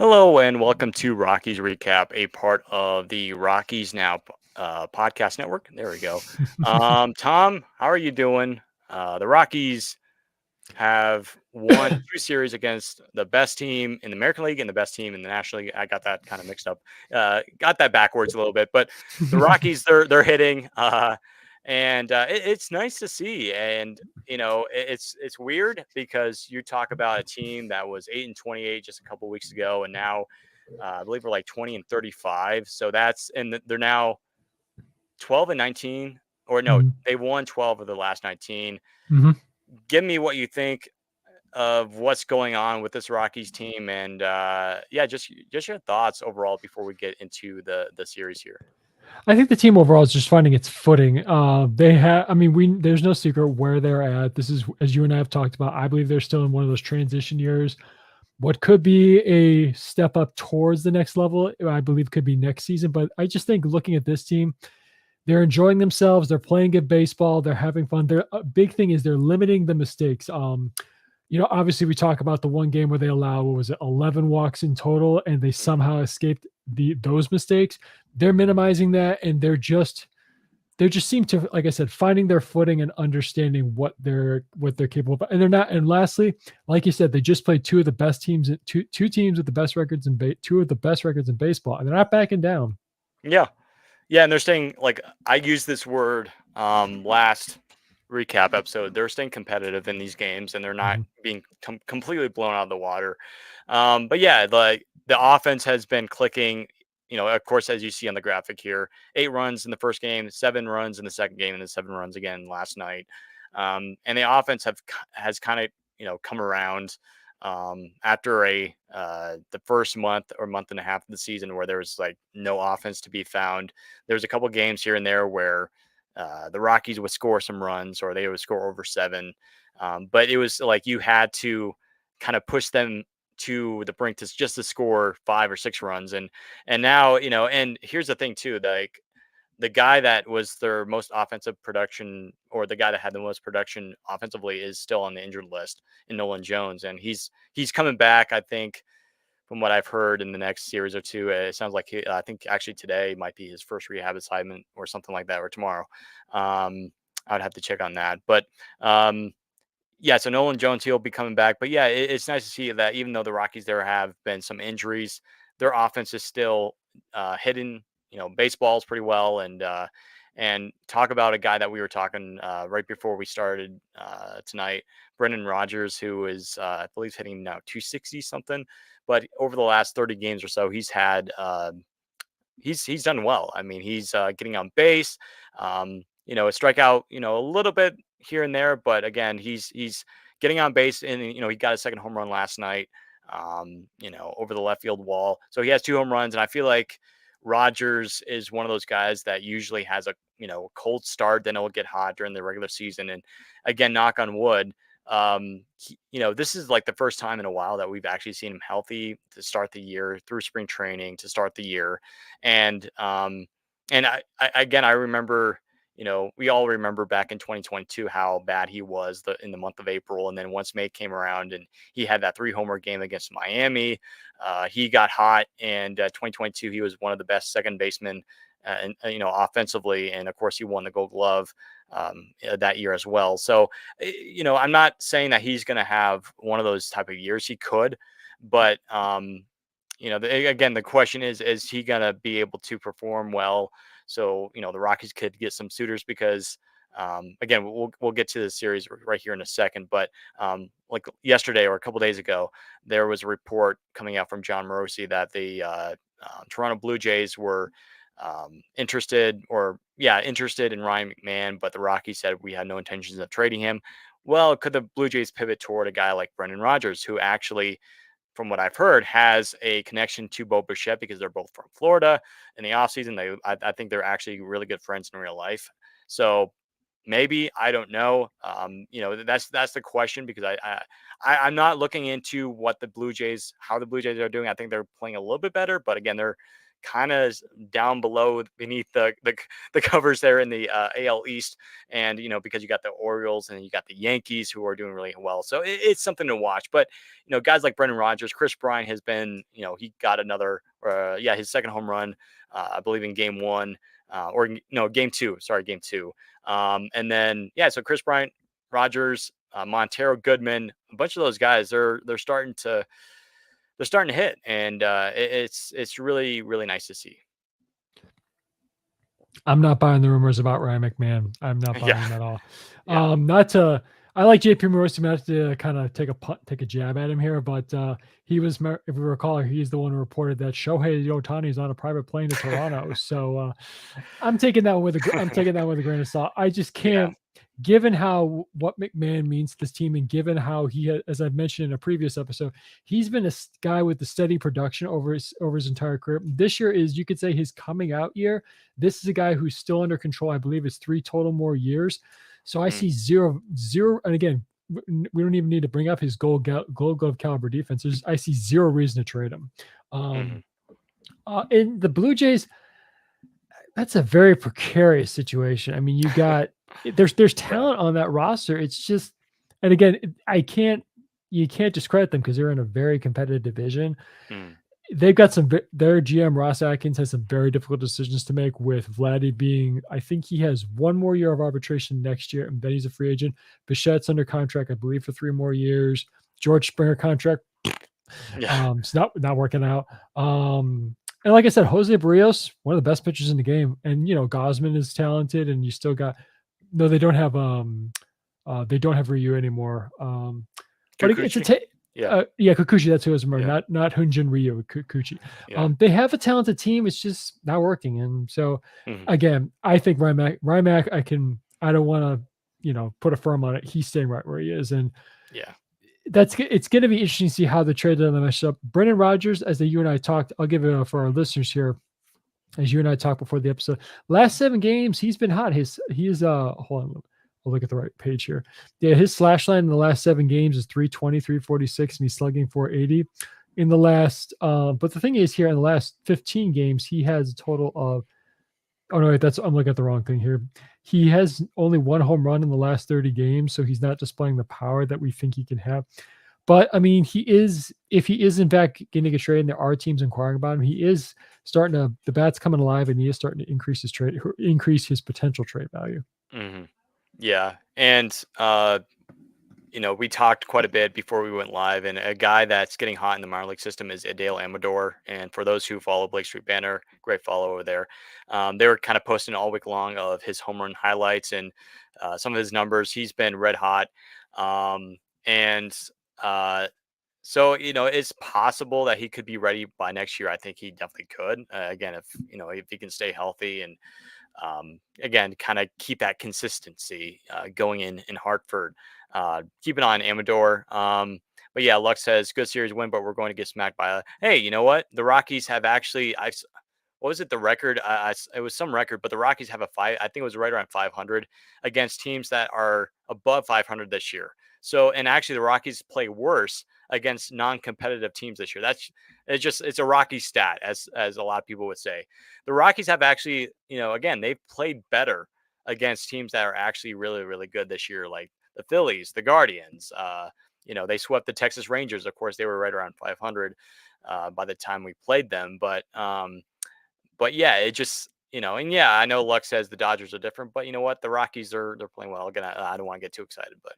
Hello and welcome to Rockies Recap, a part of the Rockies Now podcast network. There we go. Tom, how are you doing? The Rockies have won two series against the best team in the American League and the best team in the National League. I got that kind of mixed up. Got that backwards a little bit, but the Rockies they're hitting, and it's nice to see. And it's weird because you talk about a team that was 8-28 just a couple weeks ago, and now I believe we're like 20-35. So they're now 12-19, or no, Mhm. they won 12 of the last 19. Mhm. Give me what you think of what's going on with this Rockies team, and yeah, just your thoughts overall before we get into the series here. I think the team overall is just finding its footing. They have, I mean, we there's no secret where they're at. This is, as you and I have talked about, I believe they're still in one of those transition years. What could be a step up towards the next level, I believe, could be next season. But I just think looking at this team, they're enjoying themselves. They're playing good baseball. They're having fun. Their big thing is they're limiting the mistakes. Obviously we talk about the one game where they allow, what was it, 11 walks in total, and they Mhm. somehow escaped those mistakes. They're minimizing that, and they just seem to, like I said, finding their footing and understanding what they're capable of. And they're not. And lastly, like you said, they just played two of the best teams, two teams with the best records two of the best records in baseball, and they're not backing down. Yeah, yeah, and they're staying like I used this word last recap episode. They're staying competitive in these games, and they're not Mhm. being completely blown out of the water. But yeah, the offense has been clicking. Of course, as you see on the graphic here, 8 runs in the first game, 7 runs in the second game, and then 7 runs again last night. And the offense has kind of come around after the first month or month and a half of the season where there was like no offense to be found. There's a couple games here and there where the Rockies would score some runs or they would score over 7, but it was like you had to kind of push them to the brink to score 5 or 6 runs. And now and here's the thing too, like the guy that was their most offensive production, or the guy that had the most production offensively, is still on the injured list in Nolan Jones, and he's coming back. I think from what I've heard in the next series or two, it sounds like I think actually today might be his first rehab assignment or something like that, or tomorrow. I would have to check on that, but um, yeah, so Nolan Jones, he'll be coming back. But yeah, it's nice to see that even though the Rockies there have been some injuries, their offense is still hitting, baseballs pretty well. And talk about a guy that we were talking right before we started tonight, Brendan Rodgers, who is I believe hitting now 260 something. But over the last 30 games or so, he's done well. I mean, he's getting on base, a strikeout, a little bit here and there, but again, he's getting on base, and he got a second home run last night, over the left field wall. So he has 2 home runs, and I feel like Rogers is one of those guys that usually has a cold start, then it'll get hot during the regular season, and again, knock on wood. This is like the first time in a while that we've actually seen him healthy to start the year, through spring training to start the year. And um and I, I again I remember, we all remember back in 2022 how bad he was in the month of April, and then once May came around and he had that 3 homer game against Miami, he got hot. And 2022 he was one of the best second basemen, and offensively, and of course he won the Gold Glove that year as well. So I'm not saying that he's going to have one of those type of years. He could, but again, the question is he going to be able to perform well? So, the Rockies could get some suitors because, again, we'll get to the series right here in a second. But like yesterday or a couple days ago, there was a report coming out from John Morosi that the Toronto Blue Jays were interested in Ryan McMahon, but the Rockies said we had no intentions of trading him. Well, could the Blue Jays pivot toward a guy like Brendan Rodgers, who actually, from what I've heard, has a connection to Bo Bichette because they're both from Florida? In the offseason, I think they're actually really good friends in real life. So maybe, I don't know. That's the question, because I'm not looking into how the Blue Jays are doing. I think they're playing a little bit better, but again, they're kind of down below beneath the covers there in the AL East, and because you got the Orioles and you got the Yankees who are doing really well, so it's something to watch. But guys like Brendan Rodgers, Chris Bryant has been, he got another, his second home run, I believe in game one, or no, game two. Sorry, game two. And then so Chris Bryant, Rodgers, Montero, Goodman, a bunch of those guys, they're starting to hit, and it's really really nice to see. I'm not buying the rumors about Ryan McMahon. I'm not buying Yeah, them at all. yeah. Not to. I like JP Morosi, not to kind of take a jab at him here, but he was, if we recall, he's the one who reported that Shohei Ohtani is on a private plane to Toronto. So I'm taking that with a grain of salt. I just Yeah. can't, given how what McMahon means to this team, and given how he has, as I've mentioned in a previous episode, he's been a guy with the steady production over his entire career. This year is, you could say, his coming out year. This is a guy who's still under control. I believe it's 3 total more years. So I see zero, and again, we don't even need to bring up his gold glove caliber defense. I see zero reason to trade him. In the Blue Jays, that's a very precarious situation. I mean, there's talent on that roster. It's just, and again, you can't discredit them because they're in a very competitive division. They've got their GM Ross Atkins has some very difficult decisions to make, with Vladdy being, I think he has one more year of arbitration next year, and then he's a free agent. Bichette's under contract, I believe, for 3 more years. George Springer contract, Yeah. it's not working out. And like I said, Jose Barrios, one of the best pitchers in the game, and Gosman is talented, and you still got, no, they don't have Ryu anymore. But it's Kikuchi? Yeah. Kikuchi, that's who was remember, Yeah. not Hunjin Ryu, Kikuchi. Yeah. They have a talented team. It's just not working. And so again, I think Rymac, I don't want to, put a firm on it. He's staying right where he is. And Yeah. it's going to be interesting to see how the trade deadline meshes up. Brendan Rodgers, as you and I talked, I'll give it for our listeners here, as you and I talked before the episode. Last 7 games, he's been hot. Hold on, I'll look at the right page here. Yeah, his slash line in the last 7 games is 320, 346, and he's slugging 480 in the last. But the thing is, here in the last 15 games, he has a total of. Oh no, wait, I'm looking at the wrong thing here. He has only 1 home run in the last 30 games, so he's not displaying the power that we think he can have. But I mean, if he is in fact getting a trade, and there are teams inquiring about him, he is starting to, the bat's coming alive, and he is starting to increase his potential trade value. Yeah. And we talked quite a bit before we went live, and a guy that's getting hot in the minor league system is Adael Amador. And for those who follow Blake Street Banner, great follow over there. They were kind of posting all week long of his home run highlights and some of his numbers. He's been red hot. And so, it's possible that he could be ready by next year. I think he definitely could. Again, if he can stay healthy and, again, kind of keep that consistency going in Hartford. Keep an eye on Amador. But yeah, Lux says good series win, but we're going to get smacked by. Hey, you know what? The Rockies have actually. What was it? The record? It was some record, but the Rockies have I think it was right around 500 against teams that are above 500 this year. So, and actually, the Rockies play worse against non-competitive teams this year. It's a Rocky stat, as a lot of people would say. The Rockies have actually, again, they've played better against teams that are actually really, really good this year, like the Phillies, the Guardians. They swept the Texas Rangers. Of course, they were right around 500 by the time we played them. But yeah, it just, and yeah, I know Lux says the Dodgers are different, but you know what? The Rockies they're playing well. Again, I don't want to get too excited, but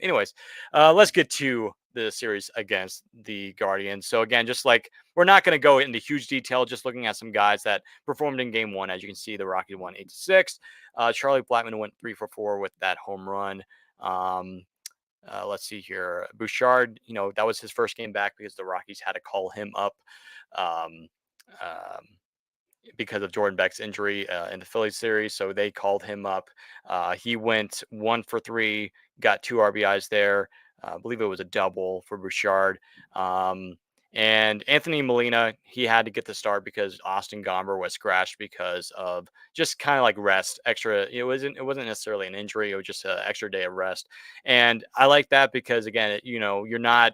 anyways, let's get to the series against the Guardians. So again, just like, we're not going to go into huge detail, just looking at some guys that performed in game 1. As you can see, the Rockies won 8-6. Charlie Blackmon went 3 for 4 with that home run. Let's see here. Bouchard, that was his first game back because the Rockies had to call him up um, because of Jordan Beck's injury in the Phillies series. So they called him up. He went 1 for 3, got 2 RBIs there. I believe it was a double for Bouchard. And Anthony Molina, he had to get the start because Austin Gomber was scratched because of just kind of like rest, extra. It wasn't necessarily an injury. It was just an extra day of rest. And I like that because, again, you're not,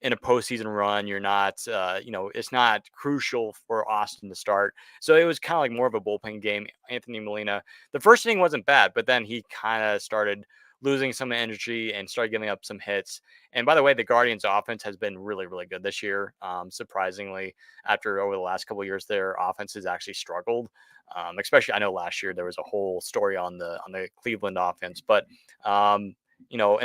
in a postseason run, you're not, it's not crucial for Austin to start. So it was kind of like more of a bullpen game. Anthony Molina, the first inning wasn't bad, but then he kind of started losing some energy and started giving up some hits. And by the way, the Guardians' offense has been really, really good this year. Surprisingly, after over the last couple of years, their offense has actually struggled. Especially, I know last year there was a whole story on the Cleveland offense, but and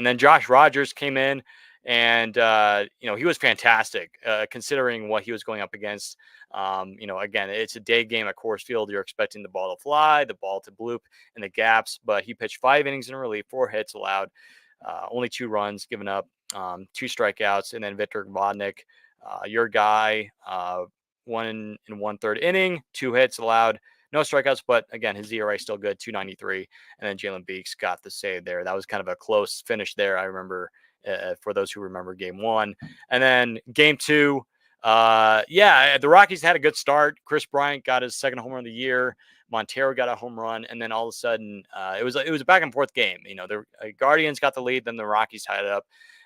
then Josh Rogers came in, and he was fantastic considering what he was going up against. Again, it's a day game at Coors Field. You're expecting the ball to fly, the ball to bloop in the gaps, but he pitched 5 innings in relief, 4 hits allowed, only 2 runs given up, 2 strikeouts, and then Victor Vodnik, your guy, 1 1/3 inning, 2 hits allowed, no strikeouts, but again, his ERA still good, 2.93. And then Jalen Beeks got the save there. That was kind of a close finish there. I remember, for those who remember game 1. And then game 2, the Rockies had a good start. Chris Bryant got his second home run of the year. Montero got a home run, and then all of a sudden, it was a back and forth game. The Guardians got the lead, then the Rockies tied it up,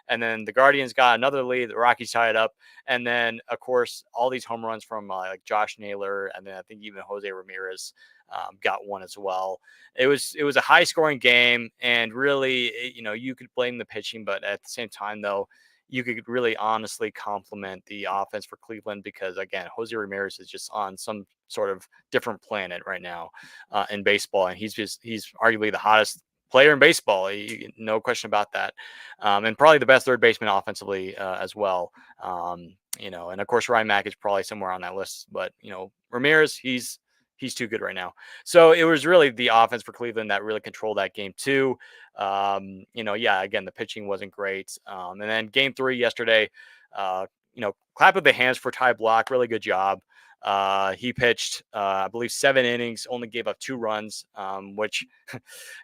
and then the Guardians got another lead. The Rockies tied it up, and then of course all these home runs from like Josh Naylor, and then I think even Jose Ramirez got one as well. It was a high scoring game, and really, you could blame the pitching, but at the same time, though, you could really honestly compliment the offense for Cleveland because, again, Jose Ramirez is just on some sort of different planet right now in baseball. And he's arguably the hottest player in baseball. No question about that. And probably the best third baseman offensively as well. And of course, Ryan Mack is probably somewhere on that list. But, Ramirez, he's too good right now. So it was really the offense for Cleveland that really controlled that game too. Again, the pitching wasn't great. And then game 3 yesterday, clap of the hands for Ty Block. Really good job. He pitched, I believe, 7 innings, only gave up 2 runs, which,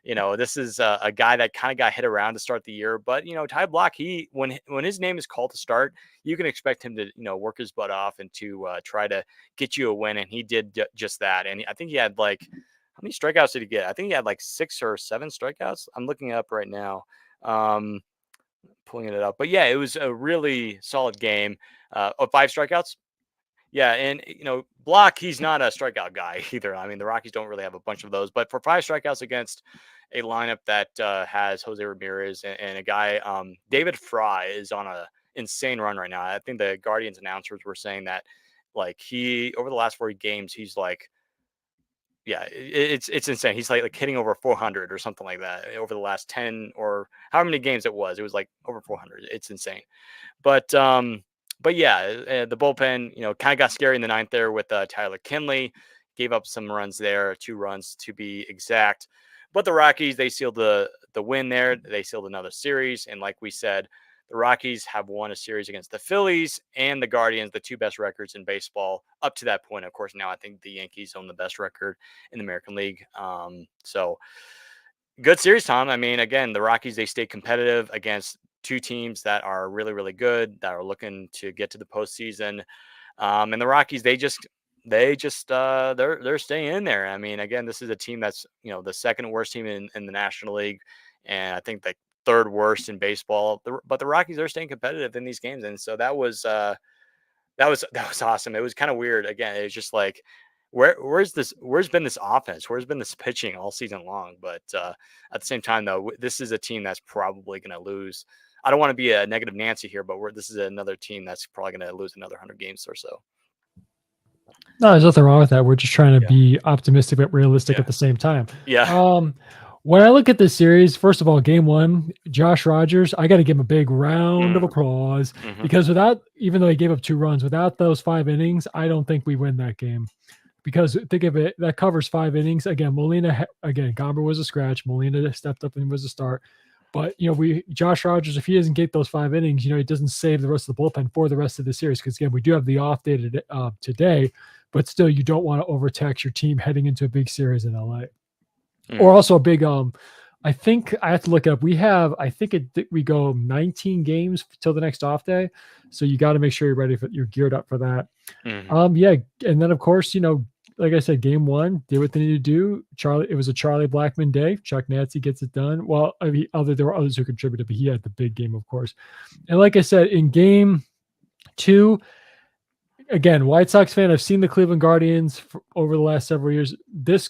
this is a guy that kind of got hit around to start the year. But, Ty Block, when his name is called to start, you can expect him to, work his butt off and to try to get you a win. And he did just that. And I think he had how many strikeouts did he get? I think he had 6 or 7 strikeouts. I'm looking it up right now. Pulling it up. But yeah, it was a really solid game. 5 strikeouts. Yeah, and Block, he's not a strikeout guy either. I mean, the Rockies don't really have a bunch of those, but for 5 strikeouts against a lineup that has Jose Ramirez and a guy, David Fry is on a insane run right now. I think the Guardians announcers were saying that he over the last 40 games, he's it's insane. He's like hitting over 400 or something like that over the last 10 or however many games it was. It was over 400. It's insane. But yeah, the bullpen, kind of got scary in the 9th there with Tyler Kinley. Gave up some runs there, 2 runs to be exact. But the Rockies, they sealed the win there. They sealed another series. And like we said, the Rockies have won a series against the Phillies and the Guardians, the 2 best records in baseball up to that point. Of course, now I think the Yankees own the best record in the American League. So good series, Tom. I mean, again, the Rockies, they stay competitive against 2 teams that are really, really good, that are looking to get to the postseason. And the Rockies, they're staying in there. I mean, again, this is a team that's, the second worst team in the National League. And I think the 3rd worst in baseball, but the Rockies are staying competitive in these games. And so that was awesome. It was kind of weird. Again, it's just where's been this offense? Where's been this pitching all season long? But at the same time, though, this is a team that's probably going to lose. I don't want to be a negative Nancy here, but this is another team that's probably going to lose another 100 games or so. No, there's nothing wrong with that. We're just trying to be optimistic but realistic at the same time. Yeah. When I look at this series, first of all, game 1, Josh Rogers, I got to give him a big round of applause because even though he gave up 2 runs, without those 5 innings, I don't think we win that game. Because think of it, that covers 5 innings. Again, Gomber was a scratch. Molina stepped up and was a start. But, Josh Rogers, if he doesn't get those 5 innings, he doesn't save the rest of the bullpen for the rest of the series. Because, again, we do have the off day today, but still you don't want to overtax your team heading into a big series in LA. Or also a big, I think I have to look up. We go 19 games till the next off day. So you got to make sure you're geared up for that. And then of course, like I said, game 1 did what they needed to do. It was a Charlie Blackmon day. Chuck Nancy gets it done. Well, there were others who contributed, but he had the big game, of course. And like I said, in game Two, again, White Sox fan. I've seen the Cleveland Guardians over the last several years. This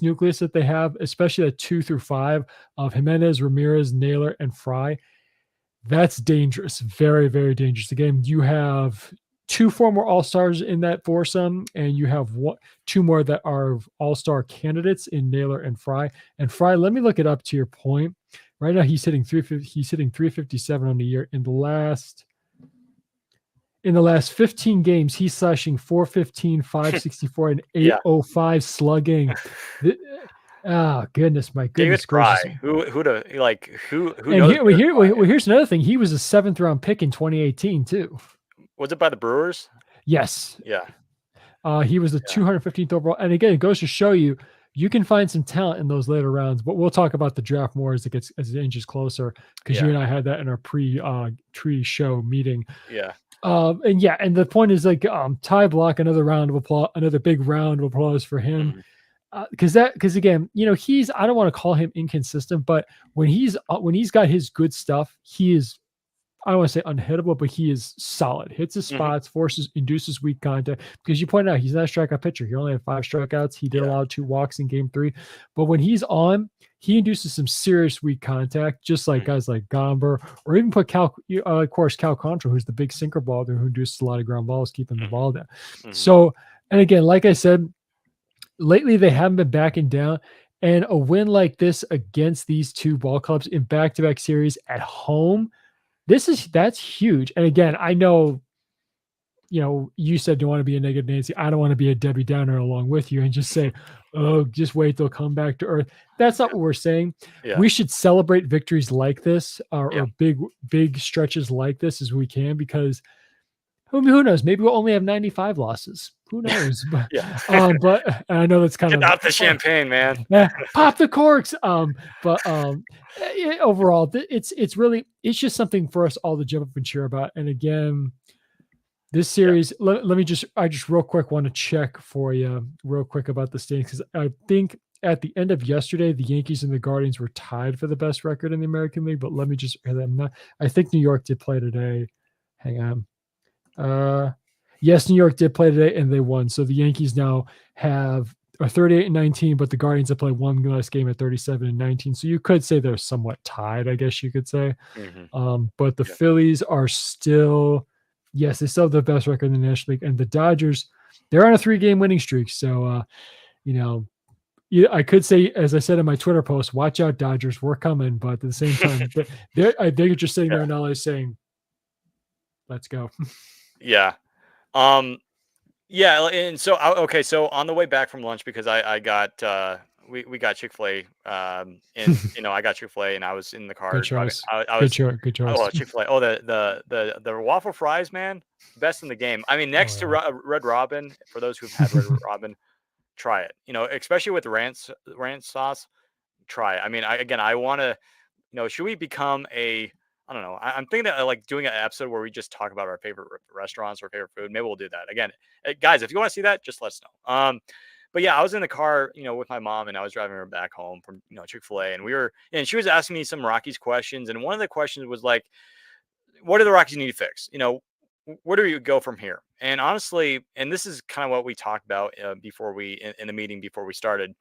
nucleus that they have, especially at 2 through 5 of Jimenez, Ramirez, Naylor, and Fry, that's dangerous. Very, very dangerous. Again, you have two former All-Stars in that foursome, and you have two more that are All-Star candidates in Naylor and Fry. And Fry, let me look it up to your point. Right now, he's hitting 350. He's hitting 357 on the year. In the last 15 games, he's slashing 415, 564, and 805 slugging. Oh goodness, my goodness gracious! Who and knows? Here's another thing. He was a 7th-round pick in 2018 too. Was it by the Brewers? Yes. Yeah. He was the 215th overall. And again, it goes to show you can find some talent in those later rounds. But we'll talk about the draft more as it inches closer, because you and I had that in our pre-show meeting. Yeah. And the point is, like, Ty Block, another big round of applause for him. Because again, I don't want to call him inconsistent, but when he's got his good stuff, he is, I don't want to say unhittable, but he is solid. Hits his spots, induces weak contact. Because you pointed out he's not a strikeout pitcher. He only had 5 strikeouts. He did allow 2 walks in Game 3, but when he's on, he induces some serious weak contact, just like guys like Gomber, or even put Cal Contra, who's the big sinker baller who induces a lot of ground balls, keeping the ball down. So, and again, like I said, lately they haven't been backing down, and a win like this against these two ball clubs in back-to-back series at home, that's huge. And again, I know, you said you want to be a negative Nancy. I don't want to be a Debbie Downer along with you and just say, oh, just wait, they'll come back to earth. That's not what we're saying. We should celebrate victories like this, or big stretches like this as we can, because who knows? Maybe we'll only have 95 losses. Who knows? But but I know that's kind of out the champagne, man. Pop the corks. But overall, it's just something for us all to jump up and cheer about. And again, this series, I just real quick want to check for you real quick about the standings, because I think at the end of yesterday, the Yankees and the Guardians were tied for the best record in the American League. But let me just, I think New York did play today. Hang on. Yes, New York did play today and they won. So the Yankees now are 38-19, but the Guardians have played one less game at 37-19. So you could say they're somewhat tied, I guess you could say. But the Phillies are still, they still have the best record in the National League. And the Dodgers, they're on a 3-game winning streak. So, I could say, as I said in my Twitter post, watch out, Dodgers, we're coming. But at the same time, they're just sitting there in LA saying, let's go. And so okay, so on the way back from lunch, because I got we got Chick-fil-A, and I got Chick-fil-A and I was in the car. Good choice. Good choice. Oh, Chick-fil-A. Oh, the waffle fries, man, best in the game. I mean, next to Red Robin, for those who've had Red Robin, try it. Especially with ranch sauce, try it. I mean, I want to, should we become I don't know. I'm thinking of like doing an episode where we just talk about our favorite restaurants or favorite food. Maybe we'll do that again. Guys, if you want to see that, just let us know. But yeah, I was in the car, with my mom, and I was driving her back home from, Chick-fil-A, and she was asking me some Rockies questions. And one of the questions was like, what do the Rockies need to fix? Where do you go from here? And honestly, and this is kind of what we talked about before in the meeting, before we started.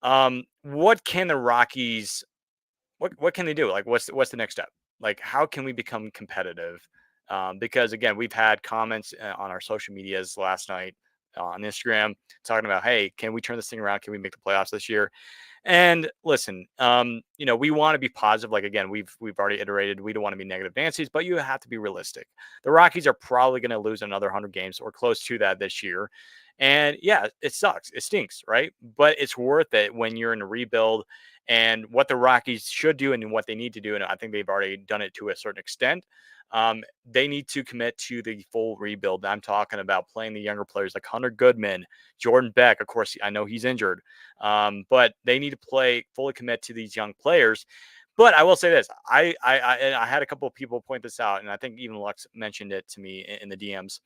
What can the Rockies, what can they do? Like, what's the next step? Like, how can we become competitive? Because again, we've had comments on our social medias last night on Instagram talking about, hey, can we turn this thing around? Can we make the playoffs this year? And listen, we want to be positive. Like, again, we've already iterated. We don't want to be negative Nancy's, but you have to be realistic. The Rockies are probably going to lose another 100 games or close to that this year. And yeah, it sucks. It stinks, right? But it's worth it when you're in a rebuild. And what the Rockies should do and what they need to do, and I think they've already done it to a certain extent, they need to commit to the full rebuild. I'm talking about playing the younger players like Hunter Goodman, Jordan Beck. Of course, I know he's injured, but they need to fully commit to these young players. But I will say this: I had a couple of people point this out, and I think even Lux mentioned it to me in the DMs.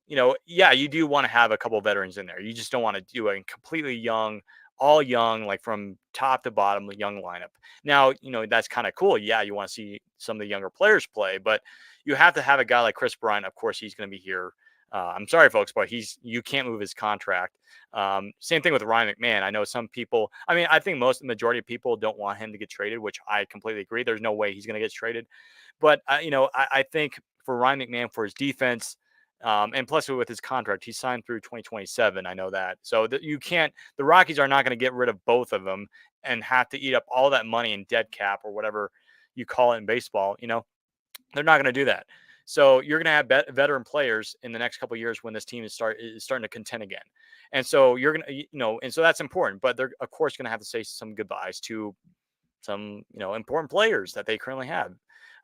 You do want to have a couple of veterans in there. You just don't want to do a completely young, all young, like from top to bottom, the young lineup. Now, that's kind of cool. Yeah, you want to see some of the younger players play, but you have to have a guy like Chris Bryant. Of course, he's going to be here. I'm sorry, folks, but you can't move his contract. Same thing with Ryan McMahon. I know some people. I mean, I think the majority of people don't want him to get traded, which I completely agree. There's no way he's going to get traded. But I think for Ryan McMahon, for his defense, and plus with his contract, he signed through 2027. I know that. So you can't. The Rockies are not going to get rid of both of them and have to eat up all that money in dead cap or whatever you call it in baseball. They're not going to do that. So you're going to have veteran players in the next couple of years when this team is starting to contend again. And so you're going to, and so that's important. But they're of course going to have to say some goodbyes to some important players that they currently have.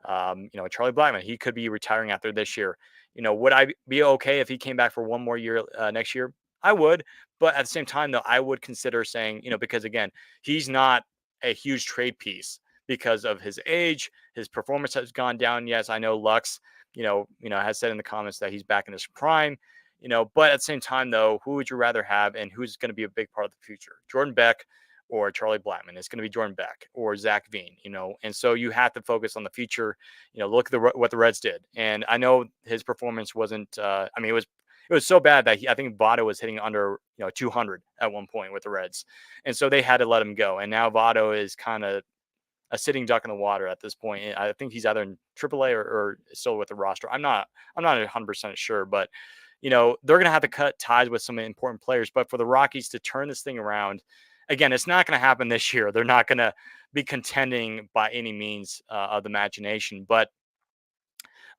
Charlie Blackmon, he could be retiring after this year. Would I be okay if he came back for one more year next year? I would, but at the same time, though, I would consider saying, because again, he's not a huge trade piece because of his age. His performance has gone down. Yes, I know Lux, has said in the comments that he's back in his prime. But at the same time, though, who would you rather have, and who's going to be a big part of the future? Jordan Beck or Charlie Blackmon? It's going to be Jordan Beck or Zach Veen, and so you have to focus on the future. Look at what the Reds did, and I know his performance wasn't. It was so bad that I think Votto was hitting under 200 at one point with the Reds, and so they had to let him go. And now Votto is kind of a sitting duck in the water at this point. I think he's either in AAA or still with the roster. I'm not 100% sure, but they're going to have to cut ties with some important players. But for the Rockies to turn this thing around, again, it's not going to happen this year. They're not going to be contending by any means of the imagination, but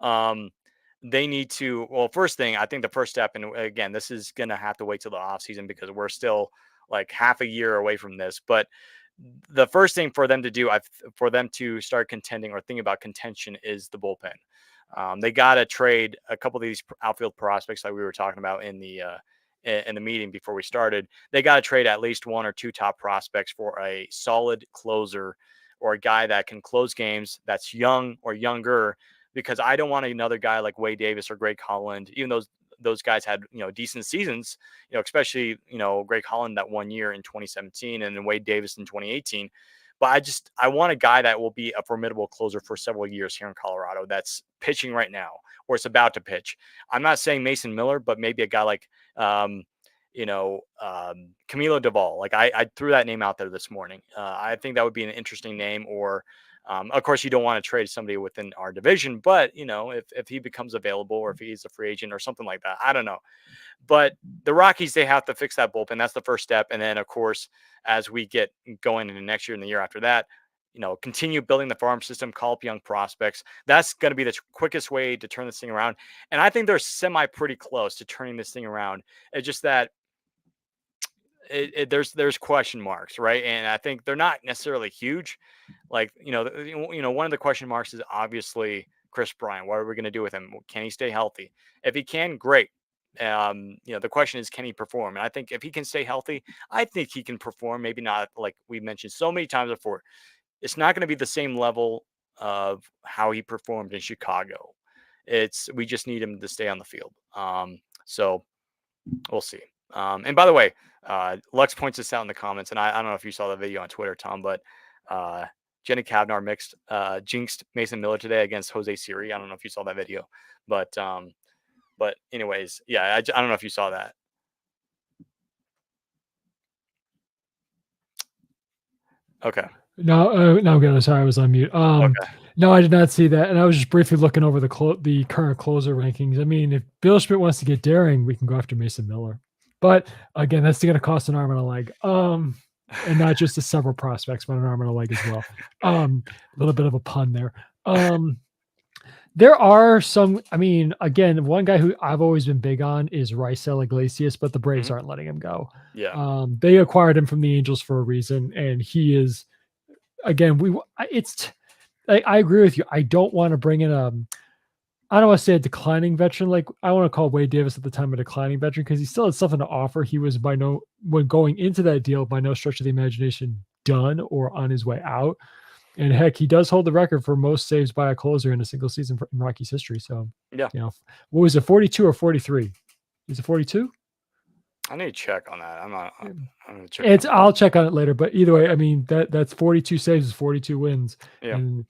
they need to. Well, first thing, I think the first step, and again, this is going to have to wait till the offseason because we're still like half a year away from this, but the first thing for them to do, for them to start contending or thinking about contention, is the bullpen. They got to trade a couple of these outfield prospects like we were talking about in the meeting before we started. They got to trade at least one or two top prospects for a solid closer or a guy that can close games, that's young or younger, because I don't want another guy like Wade Davis or Greg Holland, even though those guys had decent seasons, especially Greg Holland that 1 year in 2017 and then Wade Davis in 2018. But I want a guy that will be a formidable closer for several years here in Colorado that's pitching right now or it's about to pitch. I'm not saying Mason Miller, but maybe a guy like Camilo Duvall. Like I threw that name out there this morning. I think that would be an interesting name. Or of course, you don't want to trade somebody within our division, but if he becomes available or if he's a free agent or something like that, I don't know. But the Rockies, they have to fix that bullpen. That's the first step. And then, of course, as we get going into next year and the year after that, continue building the farm system, call up young prospects. That's going to be the quickest way to turn this thing around. And I think they're pretty close to turning this thing around. It's just that there's question marks, right? And I think they're not necessarily huge. Like, one of the question marks is obviously Chris Bryant. What are we going to do with him? Can he stay healthy? If he can, great. The question is, can he perform? And I think if he can stay healthy, I think he can perform. Maybe not like we mentioned so many times before. It's not going to be the same level of how he performed in Chicago. We just need him to stay on the field. So we'll see. And by the way, Lux points this out in the comments, and I don't know if you saw the video on Twitter, Tom, but Jenny Kavnar jinxed Mason Miller today against Jose Siri. I don't know if you saw that video, but anyways, yeah, I don't know if you saw that. Okay. No, no, good. Sorry, I was on mute. Okay. No, I did not see that, and I was just briefly looking over the current closer rankings. I mean, if Bill Schmidt wants to get daring, we can go after Mason Miller, but again, that's going to cost an arm and a leg. And not just the several prospects, but an arm and a leg as well. A little bit of a pun there. There are some. I mean, again, one guy who I've always been big on is Raisel Iglesias, but the Braves aren't letting him go. Yeah. They acquired him from the Angels for a reason, and he is. Again, I agree with you. I don't want to bring in I don't want to say a declining veteran. Like I want to call Wade Davis at the time a declining veteran because he still had something to offer. He was when going into that deal by no stretch of the imagination done or on his way out. And heck, he does hold the record for most saves by a closer in a single season in Rockies history. So yeah, what was it, 42 or 43? Is it 42? I need to check on that. I'm gonna check. I'll check on it later. But either way, I mean that's 42 saves is 42 wins. Yeah. And,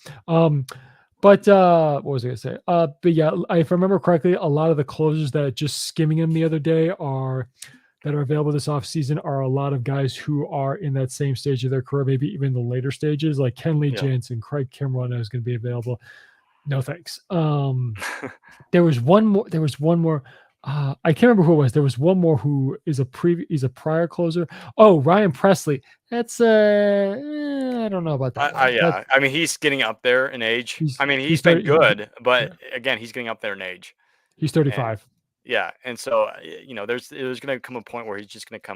But what was I gonna say? But yeah, if I remember correctly, a lot of the closers that just skimming him the other day are that are available this offseason are a lot of guys who are in that same stage of their career, maybe even the later stages, like Kenley Yeah. Jansen, Craig Kimbrell is going to be available. No thanks. There was one more. I can't remember who it was. There was one more who is he's a prior closer. Oh, Ryan Presley. That's I don't know about that one. That Yeah. I mean, he's getting up there in age. I mean, he's he's been 30. good, but Yeah, again, he's getting up there in age. he's And 35. yeah, and so there's going to come a point where he's just going to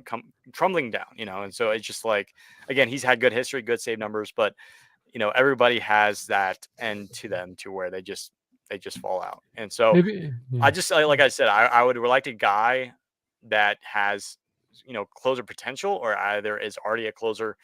come crumbling down, and so it's just like again, he's had good history, good save numbers, but everybody has that end to them to where they just fall out. And so Maybe yeah. like I said, I would like a guy that has closer potential, or either is already a closer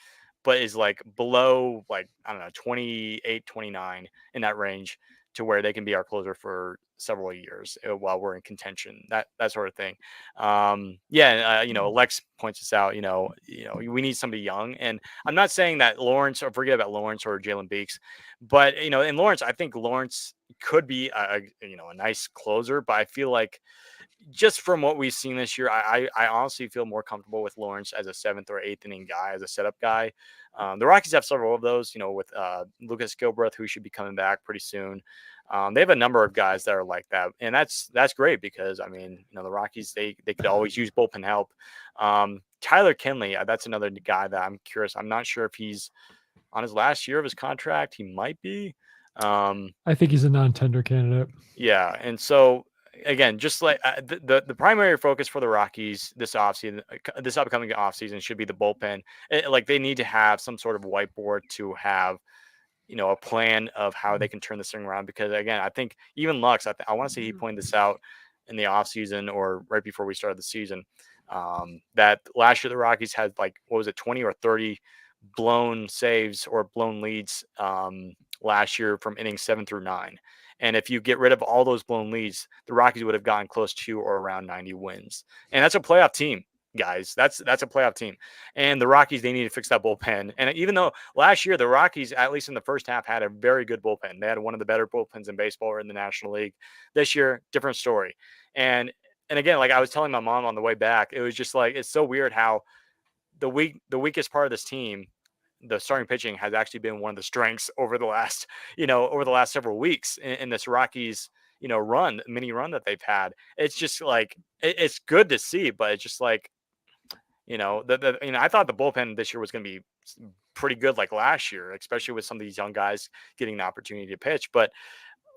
but is like below, like, I don't know, 28, 29 in that range, to where they can be our closer for several years while we're in contention, that sort of thing. Yeah, and, Lex points this out. We need somebody young, and I'm not saying that Lawrence, or forget about Lawrence or Jalen Beeks, but in Lawrence, I think Lawrence could be a nice closer, but I feel like just from what we've seen this year, I honestly feel more comfortable with Lawrence as a seventh or eighth inning guy, as a setup guy. The Rockies have several of those, with Lucas Gilbreth, who should be coming back pretty soon. They have a number of guys that are like that, and that's great, because I mean, the Rockies, they could always use bullpen help. Tyler Kinley, that's another guy that I'm curious. I'm not sure if he's on his last year of his contract. He might be. I think he's a non-tender candidate. Yeah, and so again, just like the primary focus for the Rockies this offseason, this upcoming offseason, should be the bullpen. Like, they need to have some sort of whiteboard to have a plan of how they can turn this thing around. Because again, I think even Lux, I want to say he pointed this out in the offseason, or right before we started the season, that last year the Rockies had, like, what was it, 20 or 30 blown saves or blown leads last year from innings 7 through 9. And if you get rid of all those blown leads, the Rockies would have gotten close to or around 90 wins. And that's a playoff team, guys. That's a playoff team. And the Rockies, they need to fix that bullpen. And even though last year the Rockies, at least in the first half, had a very good bullpen, they had one of the better bullpens in baseball or in the National League. This year, different story. And again, like I was telling my mom on the way back, it was just like, it's so weird how the weakest part of this team, the starting pitching, has actually been one of the strengths over the last, several weeks in this Rockies, mini run that they've had. It's just like, it's good to see, but it's just like, I thought the bullpen this year was going to be pretty good, like last year, especially with some of these young guys getting the opportunity to pitch. But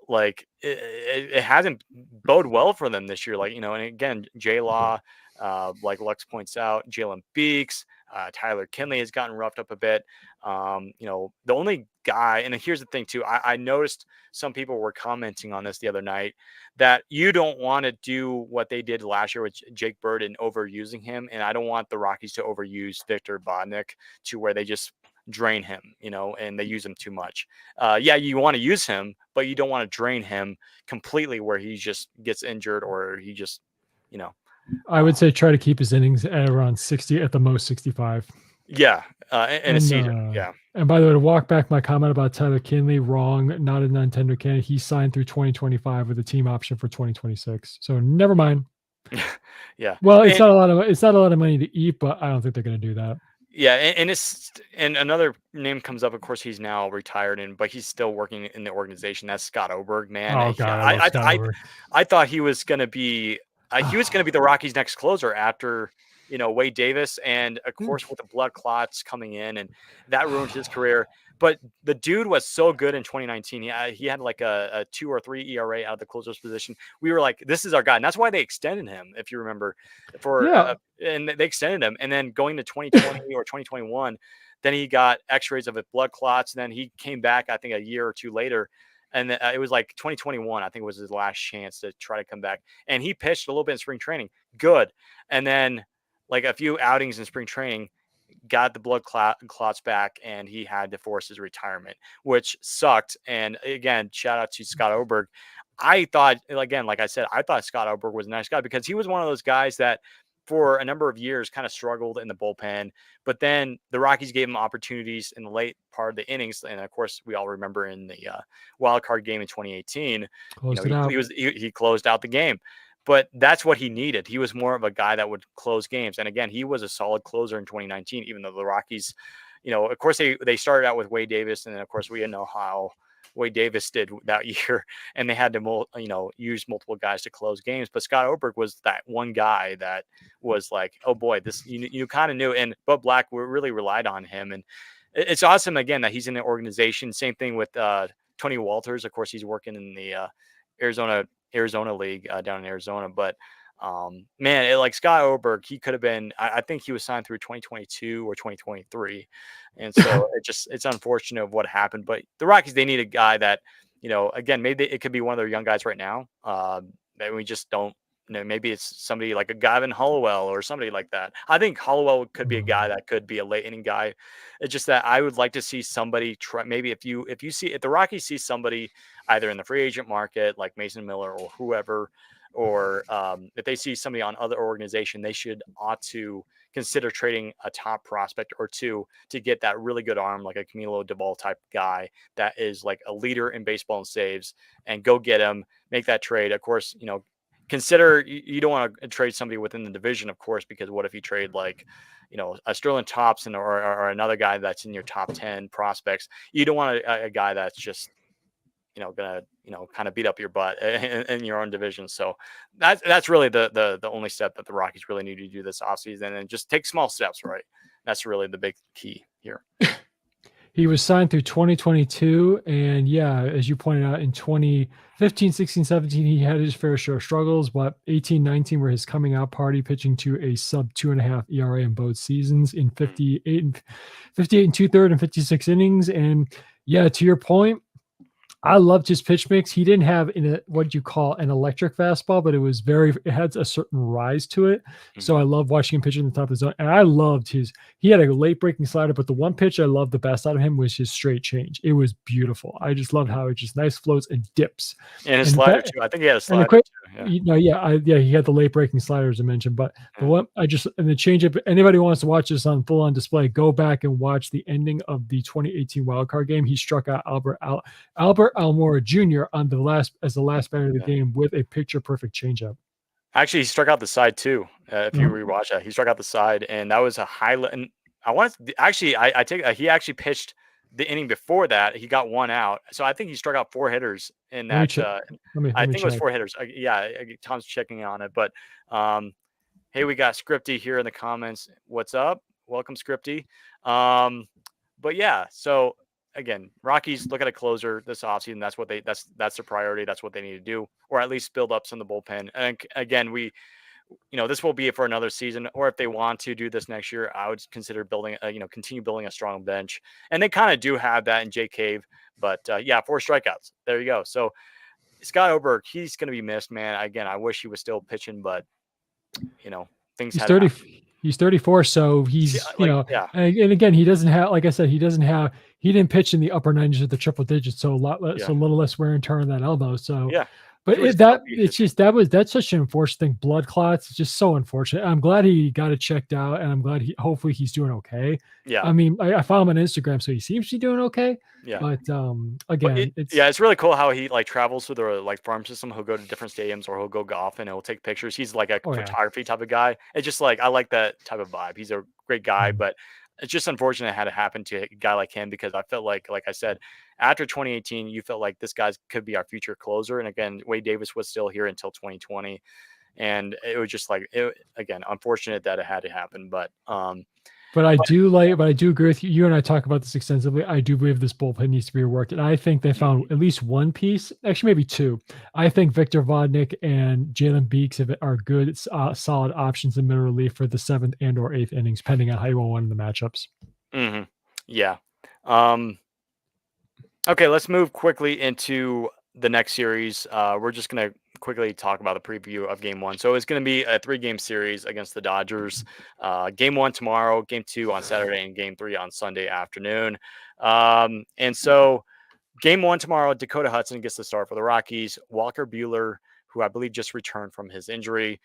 like, it hasn't bode well for them this year. Like, and again, J Law, like Lux points out, Jalen Beeks, Tyler Kinley has gotten roughed up a bit. The only guy, and here's the thing too, I noticed some people were commenting on this the other night, that you don't want to do what they did last year with Jake Bird and overusing him. And I don't want the Rockies to overuse Victor Bodnik to where they just drain him, and they use him too much. Yeah, you want to use him, but you don't want to drain him completely where he just gets injured, or he just, you know, I would say try to keep his innings at around 60, at the most 65. yeah, in a And season. Yeah. and by the way, to walk back my comment about Tyler Kinley, wrong, not a non-tender candidate. He signed through 2025 with a team option for 2026. So never mind. Yeah. Well, it's not a lot of money to eat, but I don't think they're going to do that. Yeah, and another name comes up. Of course, he's now retired, but he's still working in the organization. That's Scott Oberg, man. Oh God, I love Scott Oberg. I thought he was going to be the Rockies' next closer after Wade Davis, and of course with the blood clots coming in, and that ruined his career. But the dude was so good in 2019. He had like a 2 or 3 ERA out of the closer's position. We were like, this is our guy, and that's why they extended him, if you remember, and they extended him. And then going to 2020 or 2021, then he got X-rays of blood clots. And then he came back, I think, a year or two later. And it was like 2021, I think, was his last chance to try to come back. And he pitched a little bit in spring training, good. And then like a few outings in spring training, got the blood clots back, and he had to force his retirement, which sucked. And again, shout out to Scott Oberg. I thought, again, like I said, I thought Scott Oberg was a nice guy, because he was one of those guys that for a number of years kind of struggled in the bullpen, but then the Rockies gave him opportunities in the late part of the innings. And of course, we all remember in the wild card game in 2018, Closed it out. he closed out the game. But that's what he needed. He was more of a guy that would close games. And again, he was a solid closer in 2019, even though the Rockies, of course, they started out with Wade Davis. And then, of course, we know how Wade Davis did that year. And they had to, use multiple guys to close games. But Scott Oberg was that one guy that was like, oh, boy, this you kind of knew. And Bud Black really relied on him. And it's awesome, again, that he's in the organization. Same thing with Tony Walters. Of course, he's working in the Arizona League down in Arizona. But man, like Scott Oberg, he could have been, I think he was signed through 2022 or 2023. And so it's unfortunate of what happened, but the Rockies, they need a guy that, again, maybe it could be one of their young guys right now. That we just don't know. Maybe it's somebody like a Gavin Hollowell or somebody like that. I think Hollowell could be a guy that could be a late inning guy. It's just that I would like to see somebody try. Maybe if the Rockies see somebody either in the free agent market like Mason Miller or whoever, or if they see somebody on other organization, they ought to consider trading a top prospect or two to get that really good arm, like a Camilo Duvall type guy that is like a leader in baseball and saves, and go get him, make that trade. Of course, consider you don't want to trade somebody within the division, of course, because what if you trade like, a Sterling Thompson or another guy that's in your top 10 prospects? You don't want a guy that's just, gonna, kind of beat up your butt in your own division. So that's really the only step that the Rockies really need to do this offseason, and just take small steps, right? That's really the big key here. He was signed through 2022. And yeah, as you pointed out, in 2015, 16, 17, he had his fair share of struggles, but 18, 19 were his coming out party, pitching to a sub 2.5 ERA in both seasons in 58 and 2/3 and 56 innings. And yeah, to your point, I loved his pitch mix. He didn't have what you call an electric fastball, but it had a certain rise to it. So I love watching him pitch in the top of the zone. And I loved he had a late breaking slider, but the one pitch I loved the best out of him was his straight change. It was beautiful. I just loved how it just nice floats and dips. And his slider too. I think he had a slider too. Yeah. He had the late breaking slider, as I mentioned, but the one and the changeup. Anybody wants to watch this on full on display, go back and watch the ending of the 2018 wild card game. He struck out Albert Almora Jr. on the last batter of the game with a picture perfect changeup. Actually, he struck out the side too. If you rewatch that, he struck out the side, and that was a highlight. And he actually pitched the inning before that. He got one out, so I think he struck out 4 hitters in that. I think it was 4 hitters. Tom's checking on it, but hey, we got Scripty here in the comments. What's up? Welcome, Scripty. But yeah, so again, Rockies look at a closer this offseason. That's their priority. That's what they need to do, or at least build up some of the bullpen. And again, this will be for another season, or if they want to do this next year, I would consider continue building a strong bench. And they kind of do have that in Jay Cave, but 4 strikeouts. There you go. So Scott Oberg, he's going to be missed, man. Again, I wish he was still pitching, but things. He's 30. He's 34, so he's And again, he doesn't have, like I said, he didn't pitch in the upper 90s or the triple digits, so a little less wear and tear on that elbow. So but that's such an unfortunate thing. Blood clots, it's just so unfortunate. I'm glad he got it checked out, and I'm glad hopefully he's doing okay. Yeah. I mean, I follow him on Instagram, so he seems to be doing okay. Yeah. But again, it's really cool how he travels through the farm system. He'll go to different stadiums, or he'll go golf and he'll take pictures. He's like a photography type of guy. It's just like, I like that type of vibe. He's a great guy, but it's just unfortunate it had to happen to a guy like him, because I felt like I said, after 2018, you felt like this guy could be our future closer. And again, Wade Davis was still here until 2020. And it was just again, unfortunate that it had to happen. But I do agree with you. You and I talk about this extensively. I do believe this bullpen needs to be reworked. And I think they found at least one piece, actually maybe two. I think Victor Vodnik and Jalen Beeks are good, solid options in middle relief for the 7th and or 8th innings, depending on how you want to win the matchups. Mm-hmm. Yeah. Okay, let's move quickly into the next series. We're just going to quickly talk about the preview of game 1. So it's going to be a 3-game series against the Dodgers. Game 1 tomorrow, game 2 on Saturday, and game 3 on Sunday afternoon. And so game 1 tomorrow, Dakota Hudson gets the start for the Rockies. Walker Buehler, who I believe just returned from his injury.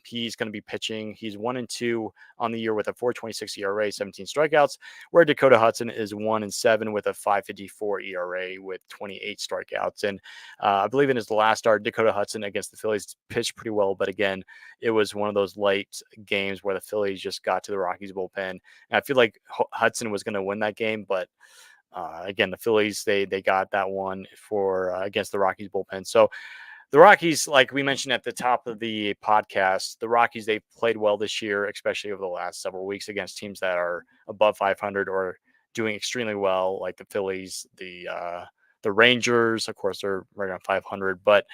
He's going to be pitching. He's 1-2 on the year with a 4.26 ERA, 17 strikeouts, where Dakota Hudson is 1-7 with a 5.54 ERA with 28 strikeouts. And I believe in his last start, Dakota Hudson against the Phillies pitched pretty well, but again, it was one of those late games where the Phillies just got to the Rockies bullpen. And I feel like Hudson was going to win that game, but again, the Phillies they got that one for against the Rockies bullpen. So the Rockies, like we mentioned at the top of the podcast, the Rockies they've played well this year, especially over the last several weeks against teams that are above 500 or doing extremely well, like the Phillies, the Rangers. Of course, they're right around 500, but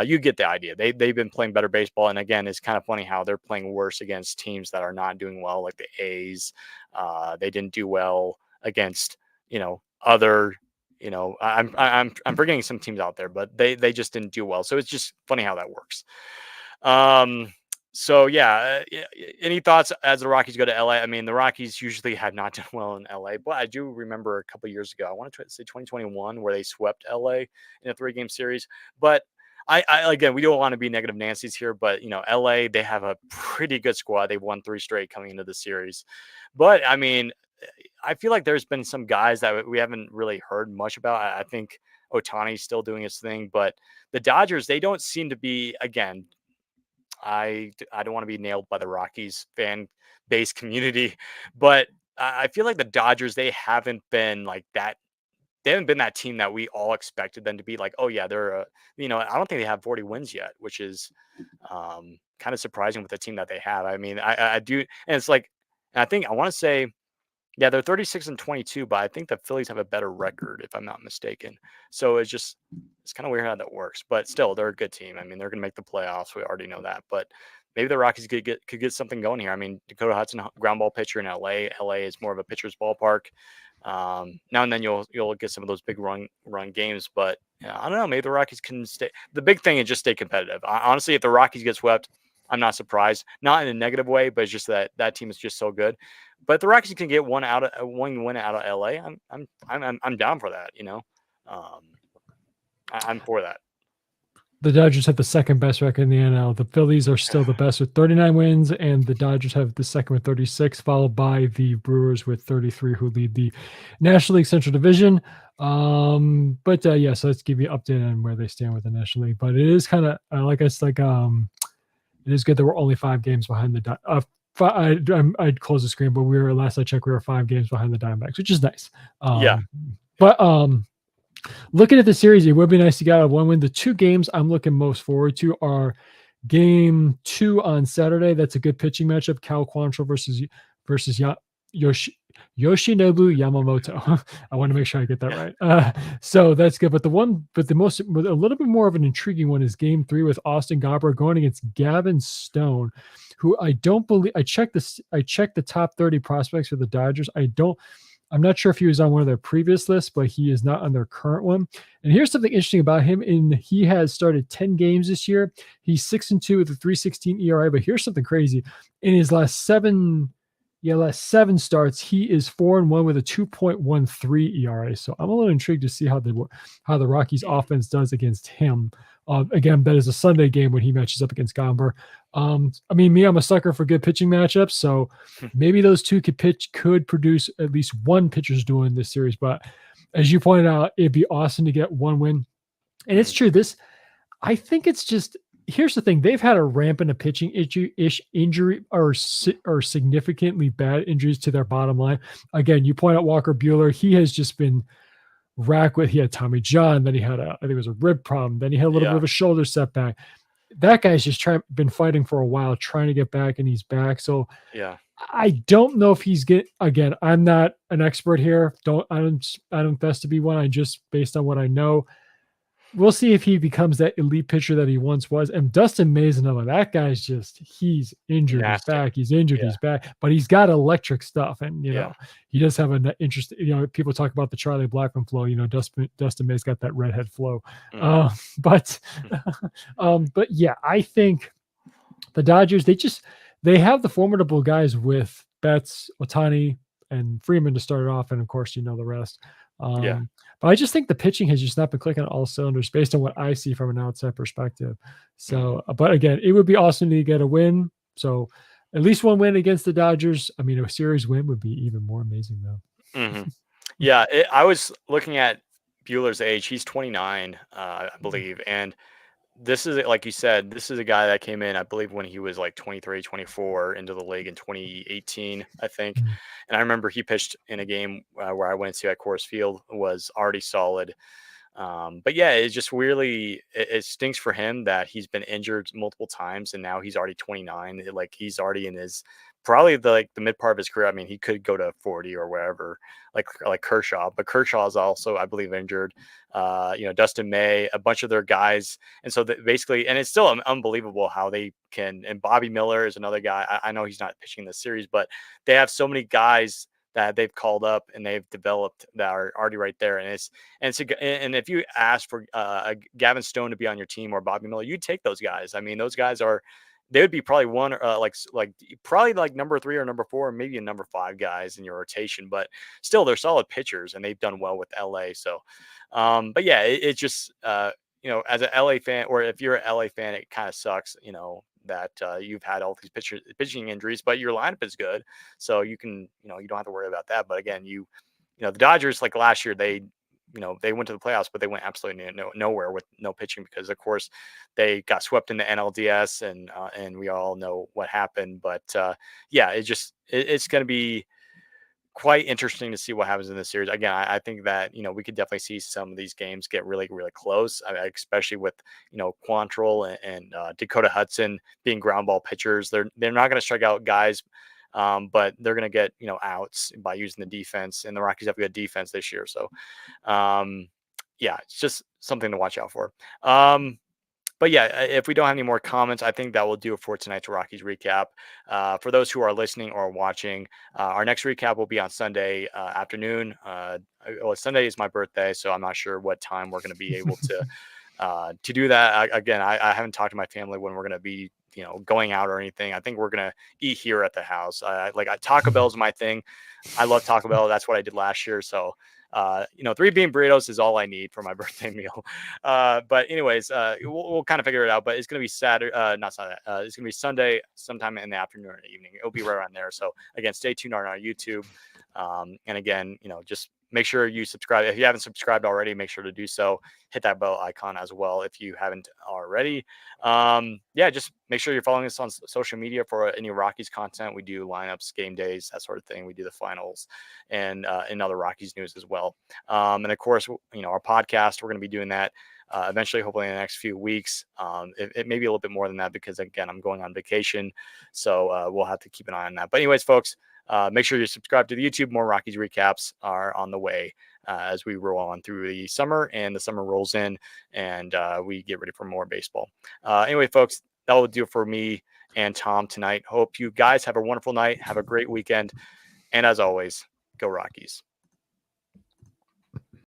you get the idea. They've been playing better baseball, and again, it's kind of funny how they're playing worse against teams that are not doing well, like the A's. They didn't do well against other I'm forgetting some teams out there, but they just didn't do well. So it's just funny how that works. So yeah, any thoughts as the Rockies go to LA? I mean, the Rockies usually have not done well in LA, but I do remember a couple years ago, I want to say 2021, where they swept LA in a 3-game series. But I again, we don't want to be negative Nancy's here, but LA, they have a pretty good squad. They've won 3 straight coming into the series. But I mean, I feel like there's been some guys that we haven't really heard much about. I think Otani's still doing his thing, but the Dodgers, they don't seem to be, again, I don't want to be nailed by the Rockies fan base community, but I feel like the Dodgers, they haven't been like that. They haven't been that team that we all expected them to be. Like, oh yeah, they're I don't think they have 40 wins yet, which is kind of surprising with the team that they have. I mean, I do, and it's like, and I think I want to say, yeah, they're 36-22, but I think the Phillies have a better record, if I'm not mistaken. So it's kind of weird how that works. But still, they're a good team. I mean, they're going to make the playoffs. We already know that. But maybe the Rockies could get something going here. I mean, Dakota Hudson, ground ball pitcher in LA. LA is more of a pitcher's ballpark. Now and then you'll get some of those big run games, but I don't know. Maybe the Rockies can stay. The big thing is just stay competitive. Honestly, if the Rockies get swept, I'm not surprised. Not in a negative way, but it's just that team is just so good. But the Rockies can get one win out of LA. I'm down for that. I'm for that. The Dodgers have the second best record in the NL. The Phillies are still the best with 39 wins, and the Dodgers have the second with 36, followed by the Brewers with 33, who lead the National League Central Division. But yeah, so let's give you an update on where they stand with the National League. But it is kind of it is good that we're only 5 games behind the I'd close the screen, but last I checked, we were 5 games behind the Diamondbacks, which is nice. Yeah. But looking at the series, it would be nice to get out 1 win. The 2 games I'm looking most forward to are Game 2 on Saturday. That's a good pitching matchup. Cal Quantrill versus Yoshinobu Yamamoto. I want to make sure I get that right. So that's good. But a little bit more of an intriguing one is Game 3 with Austin Gobber going against Gavin Stone, who I don't believe. I checked the top 30 prospects for the Dodgers. I'm not sure if he was on one of their previous lists, but he is not on their current one. And here's something interesting about him. He has started 10 games this year. He's 6-2 with a 3.16 ERA. But here's something crazy. In his last seven starts, he is 4-1 with a 2.13 ERA. So I'm a little intrigued to see how the Rockies offense does against him. Again, that is a Sunday game when he matches up against Gomber. I mean, I'm a sucker for good pitching matchups, so maybe those two could produce at least one pitcher's duel in this series. But as you pointed out, it'd be awesome to get 1 win. And it's true. I think it's just, here's the thing. They've had a rampant pitching injury or significantly bad injuries to their bottom line. Again, you point out Walker Buehler. He has just been racked with, he had Tommy John, then he had I think it was a rib problem, then he had a little bit of a shoulder setback. That guy's just been fighting for a while, trying to get back, and he's back. So yeah, I don't know if again, I'm not an expert here. I don't best to be one. I just, based on what I know, we'll see if he becomes that elite pitcher that he once was. And Dustin May's another. That guy's he's injured. Nasty. He's back. He's injured. He's back. But he's got electric stuff. And, you know, he does have an interest. You know, people talk about the Charlie Blackmon flow. You know, Dustin May's got that redhead flow. But yeah, I think the Dodgers, they have the formidable guys with Betts, Otani, and Freeman to start it off, and of course, the rest. Yeah. But I just think the pitching has just not been clicking on all cylinders based on what I see from an outside perspective. Hmm. So, but again, it would be awesome to get a win. So, at least one win against the Dodgers. I mean, a series win would be even more amazing, though. Hmm. Yeah. I was looking at Bueller's age. He's 29, I Mm, believe. And this is, like you said, this is a guy that came in, I believe, when he was like 23, 24 into the league in 2018, I think. mm, And I remember he pitched in a game where I went to at Coors Field, was already solid. But yeah, it's just weirdly, it stinks for him that he's been injured multiple times and now he's already 29. Like he's already in his probably the mid part of his career. I mean, he could go to 40 or wherever, like Kershaw, but Kershaw is also, I believe, injured. Dustin May, a bunch of their guys, and so basically, and it's still unbelievable how they can. And Bobby Miller is another guy. I know he's not pitching this series, but they have so many guys that they've called up and they've developed that are already right there. And if you ask for Gavin Stone to be on your team or Bobby Miller, you'd take those guys. I mean, those guys are they would be probably one probably like number 3 or number 4, maybe a number 5 guys in your rotation. But still, they're solid pitchers and they've done well with LA. So, but yeah, it just as an LA fan, or if you're an LA fan, it kind of sucks. That you've had all these pitching injuries, but your lineup is good, so you can you don't have to worry about that. But again, the Dodgers, like last year, they went to the playoffs, but they went absolutely nowhere with no pitching because, of course, they got swept in the NLDS, and we all know what happened. But yeah, it's going to be quite interesting to see what happens in this series. Again, I think that we could definitely see some of these games get really, really close, especially with Quantrill and Dakota Hudson being ground ball pitchers. They're not going to strike out guys. But they're going to get outs by using the defense, and the Rockies have a good defense this year. So, um, yeah, it's just something to watch out for. But yeah, if we don't have any more comments, I think that will do it for tonight's Rockies recap. For those who are listening or watching, our next recap will be on Sunday afternoon. Sunday is my birthday, so I'm not sure what time we're going to be able to do that. I haven't talked to my family when we're going to be going out or anything. I think we're going to eat here at the house. Taco Bell is my thing. I love Taco Bell. That's what I did last year. So, 3 bean burritos is all I need for my birthday meal. But anyways, we'll kind of figure it out. But it's going to be Saturday, not Saturday. It's going to be Sunday, sometime in the afternoon or evening. It'll be right around there. So again, stay tuned on our YouTube. And again, just make sure you subscribe. If you haven't subscribed already, make sure to do so. Hit that bell icon as well if you haven't already. Yeah, just make sure you're following us on social media for any Rockies content. We do lineups, game days, that sort of thing. We do the finals and other Rockies news as well. And of course, our podcast, we're going to be doing that eventually, hopefully in the next few weeks. It may be a little bit more than that because, again, I'm going on vacation. So we'll have to keep an eye on that. But anyways, folks, make sure you subscribe to the YouTube. More Rockies recaps are on the way as we roll on through the summer and the summer rolls in and we get ready for more baseball. Anyway, folks, that will do it for me and Tom tonight. Hope you guys have a wonderful night. Have a great weekend. And as always, go Rockies.